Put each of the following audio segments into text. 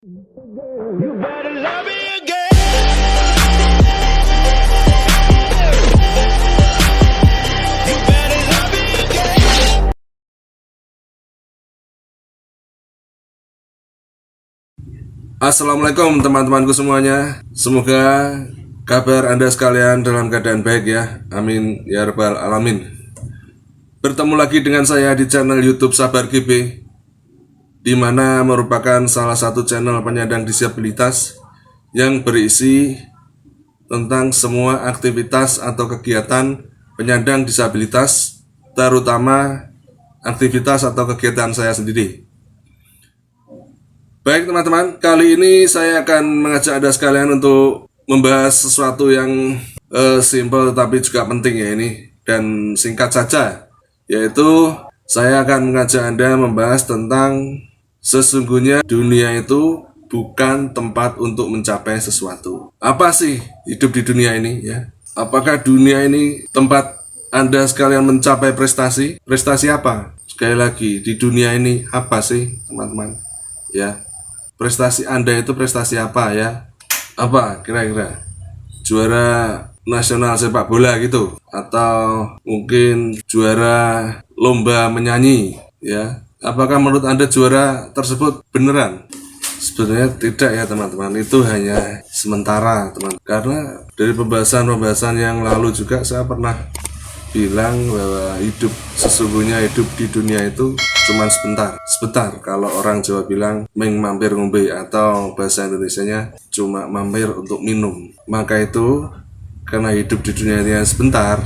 You better love me again. You better love me again. Assalamualaikum teman-temanku semuanya. Semoga kabar Anda sekalian dalam keadaan baik ya. Amin ya rabbal alamin. Bertemu lagi dengan saya di channel YouTube Sabar GB, di mana merupakan salah satu channel penyandang disabilitas yang berisi tentang semua aktivitas atau kegiatan penyandang disabilitas, terutama aktivitas atau kegiatan saya sendiri. Baik teman-teman, kali ini saya akan mengajak Anda sekalian untuk membahas sesuatu yang simpel tapi juga penting ya ini, dan singkat saja, yaitu saya akan mengajak Anda membahas tentang sesungguhnya dunia itu bukan tempat untuk mencapai sesuatu. Apa sih hidup di dunia ini ya? Apakah dunia ini tempat Anda sekalian mencapai prestasi? Prestasi apa? Sekali lagi, di dunia ini apa sih teman-teman? Ya, prestasi Anda itu prestasi apa ya? Apa kira-kira? Juara nasional sepak bola gitu, atau mungkin juara lomba menyanyi ya? Apakah menurut Anda juara tersebut beneran? Sebenarnya tidak ya teman-teman, itu hanya sementara teman. Karena dari pembahasan-pembahasan yang lalu juga saya pernah bilang bahwa sesungguhnya hidup di dunia itu cuma sebentar. Kalau orang Jawa bilang meng mampir ngombe, atau bahasa Indonesianya cuma mampir untuk minum. Maka itu karena hidup di dunia ini sebentar,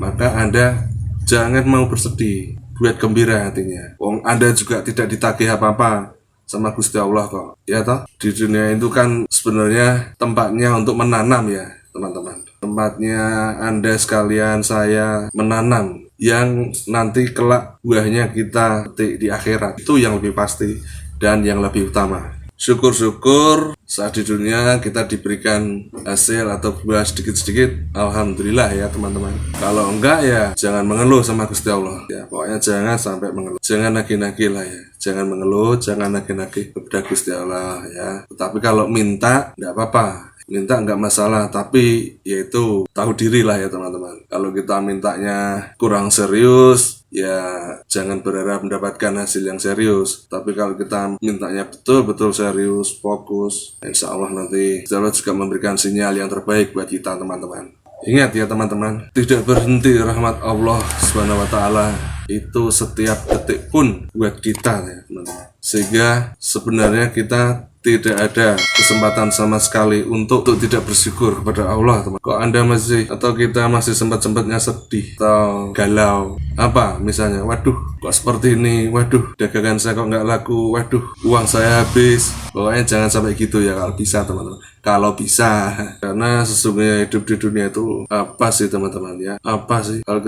maka Anda jangan mau bersedih, buat gembira hatinya. Wong Anda juga tidak ditagih apa-apa sama Gusti Allah kok. Ya toh, di dunia itu kan sebenarnya tempatnya untuk menanam ya teman-teman. Tempatnya Anda sekalian, saya menanam yang nanti kelak buahnya kita petik di akhirat. Itu yang lebih pasti dan yang lebih utama. Syukur-syukur saat di dunia kita diberikan hasil atau buah sedikit-sedikit, alhamdulillah ya teman-teman. Kalau enggak ya jangan mengeluh sama Gusti Allah ya, pokoknya jangan sampai mengeluh, jangan nagih-nagih lah ya, jangan mengeluh, jangan nagih-nagih kepada Gusti Allah ya. Tapi kalau minta enggak apa-apa, minta nggak masalah, tapi yaitu tahu diri lah ya teman-teman. Kalau kita mintanya kurang serius, ya jangan berharap mendapatkan hasil yang serius. Tapi kalau kita mintanya betul-betul serius, fokus, insya Allah nanti Allah juga memberikan sinyal yang terbaik buat kita teman-teman. Ingat ya teman-teman, tidak berhenti rahmat Allah Subhanahu wa Ta'ala itu setiap detik pun buat kita ya teman-teman. Sehingga sebenarnya kita tidak ada kesempatan sama sekali untuk tidak bersyukur kepada Allah teman. Kok Anda masih, atau kita masih sempat-sempatnya sedih atau galau, apa misalnya, waduh kok seperti ini, waduh dagangan saya kok nggak laku, waduh uang saya habis. Pokoknya jangan sampai gitu ya kalau bisa teman-teman, kalau bisa. Karena sesungguhnya hidup di dunia itu apa sih teman-teman ya, apa sih? Kalau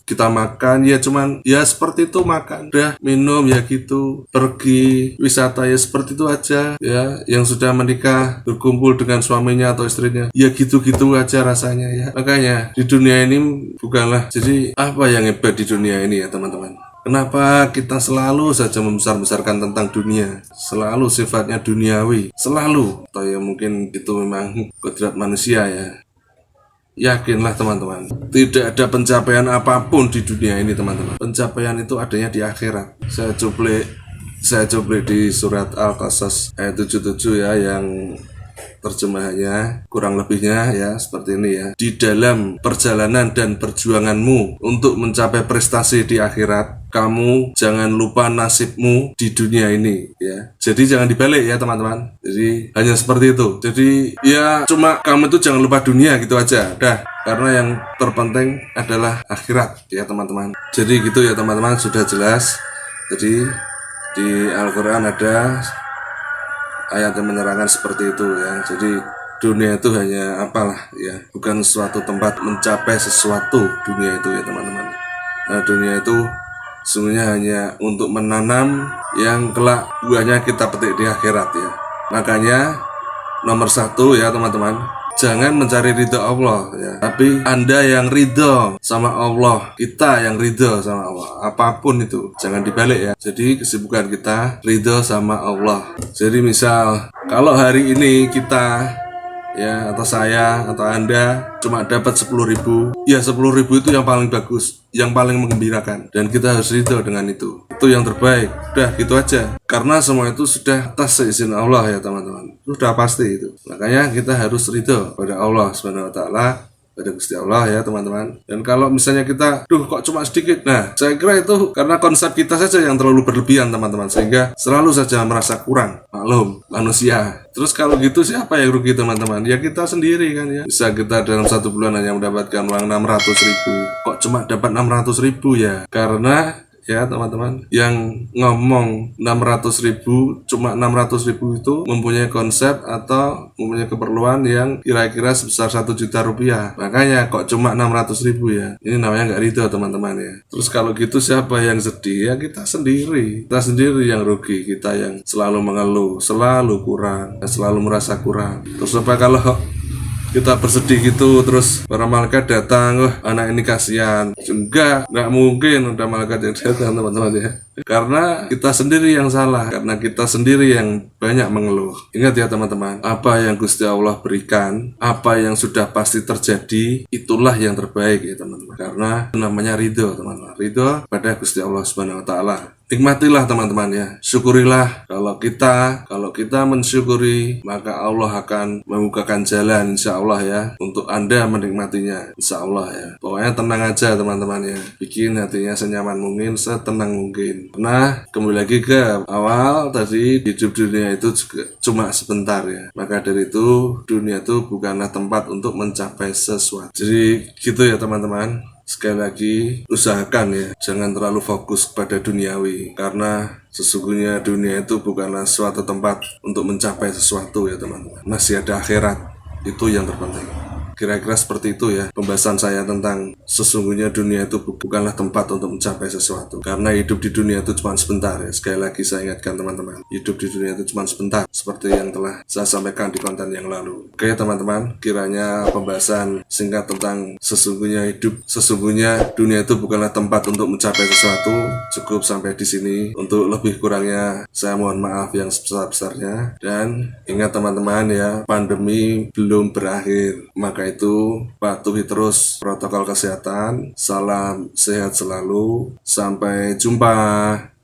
kita makan ya cuman ya seperti itu, makan udah, minum ya gitu, pergi wisata ya seperti itu aja ya. Yang sudah menikah berkumpul dengan suaminya atau istrinya ya gitu-gitu aja rasanya ya. Makanya di dunia ini bukanlah, jadi apa yang hebat di dunia ini ya teman-teman? Kenapa kita selalu saja membesar-besarkan tentang dunia, selalu sifatnya duniawi, selalu, atau ya mungkin itu memang kodrat manusia ya. Yakinlah teman-teman, tidak ada pencapaian apapun di dunia ini teman-teman. Pencapaian itu adanya di akhirat. Saya cuplik di surat Al-Qasas ayat 77 ya, yang terjemahannya kurang lebihnya ya seperti ini ya. Di dalam perjalanan dan perjuanganmu untuk mencapai prestasi di akhirat, kamu jangan lupa nasibmu di dunia ini ya. Jadi jangan dibalik ya teman-teman. Jadi hanya seperti itu. Jadi ya cuma kamu itu jangan lupa dunia gitu aja dah. Karena yang terpenting adalah akhirat ya teman-teman. Jadi gitu ya teman-teman, sudah jelas. Jadi di Al-Quran ada ayat yang menerangkan seperti itu ya. Jadi dunia itu hanya apalah ya, bukan suatu tempat mencapai sesuatu. Dunia itu ya teman-teman, nah dunia itu sebenarnya hanya untuk menanam yang kelak buahnya kita petik di akhirat ya. Makanya nomor satu ya teman-teman, jangan mencari ridho Allah ya, tapi Anda yang ridho sama Allah, kita yang ridho sama Allah. Apapun itu jangan dibalik ya. Jadi kesibukan kita ridho sama Allah. Jadi misal kalau hari ini kita ya, atau saya atau Anda cuma dapat 10.000, ya 10.000 itu yang paling bagus, yang paling menggembirakan, dan kita harus ridho dengan itu yang terbaik. Udah gitu aja, karena semua itu sudah atas seizin Allah ya teman-teman, sudah pasti itu. Makanya kita harus ridho pada Allah Subhanahu wa Ta'ala, pada Gusti Allah ya teman-teman. Dan kalau misalnya kita kok cuma sedikit, nah saya kira itu karena konsep kita saja yang terlalu berlebihan teman-teman, sehingga selalu saja merasa kurang. Maklum, manusia. Terus kalau gitu siapa yang rugi teman-teman? Ya kita sendiri kan ya. Bisa kita dalam 1 bulan hanya mendapatkan uang 600.000. Kok cuma dapat 600.000 ya? Karena ya teman-teman, yang ngomong 600.000, cuma 600.000 itu mempunyai konsep atau mempunyai keperluan yang kira-kira sebesar 1 juta rupiah. Makanya kok cuma 600.000 ya, ini namanya nggak ridho teman-teman ya. Terus kalau gitu siapa yang sedih? Ya kita sendiri yang rugi, kita yang selalu mengeluh, selalu kurang, selalu merasa kurang. Terus apa kalau kita bersedih gitu, terus para malaikat datang, anak ini kasihan? Nggak mungkin udah malaikat yang datang teman-teman ya. Karena kita sendiri yang salah, karena kita sendiri yang banyak mengeluh. Ingat ya teman-teman, apa yang Gusti Allah berikan, apa yang sudah pasti terjadi, itulah yang terbaik ya teman-teman. Karena itu namanya ridho teman-teman, ridho pada Gusti Allah Subhanahu wa Ta'ala. Nikmatilah teman-teman ya, syukurilah. Kalau kita mensyukuri, maka Allah akan membukakan jalan insya Allah ya, untuk Anda menikmatinya insya Allah ya. Pokoknya tenang aja teman-teman ya, bikin hatinya senyaman mungkin, setenang mungkin. Nah, kembali lagi ke awal tadi, hidup dunia itu juga cuma sebentar ya. Maka dari itu, dunia itu bukanlah tempat untuk mencapai sesuatu. Jadi gitu ya teman-teman. Sekali lagi, usahakan ya, jangan terlalu fokus pada duniawi, karena sesungguhnya dunia itu bukanlah suatu tempat untuk mencapai sesuatu ya teman-teman. Masih ada akhirat, itu yang terpenting. Kira-kira seperti itu ya pembahasan saya tentang sesungguhnya dunia itu bukanlah tempat untuk mencapai sesuatu, karena hidup di dunia itu cuma sebentar ya. Sekali lagi saya ingatkan teman-teman, hidup di dunia itu cuma sebentar, seperti yang telah saya sampaikan di konten yang lalu. Oke teman-teman, kiranya pembahasan singkat tentang sesungguhnya dunia itu bukanlah tempat untuk mencapai sesuatu cukup sampai di sini. Untuk lebih kurangnya saya mohon maaf yang sebesar-besarnya, dan ingat teman-teman ya, pandemi belum berakhir. Maka itu patuhi terus protokol kesehatan. Salam sehat selalu. Sampai jumpa.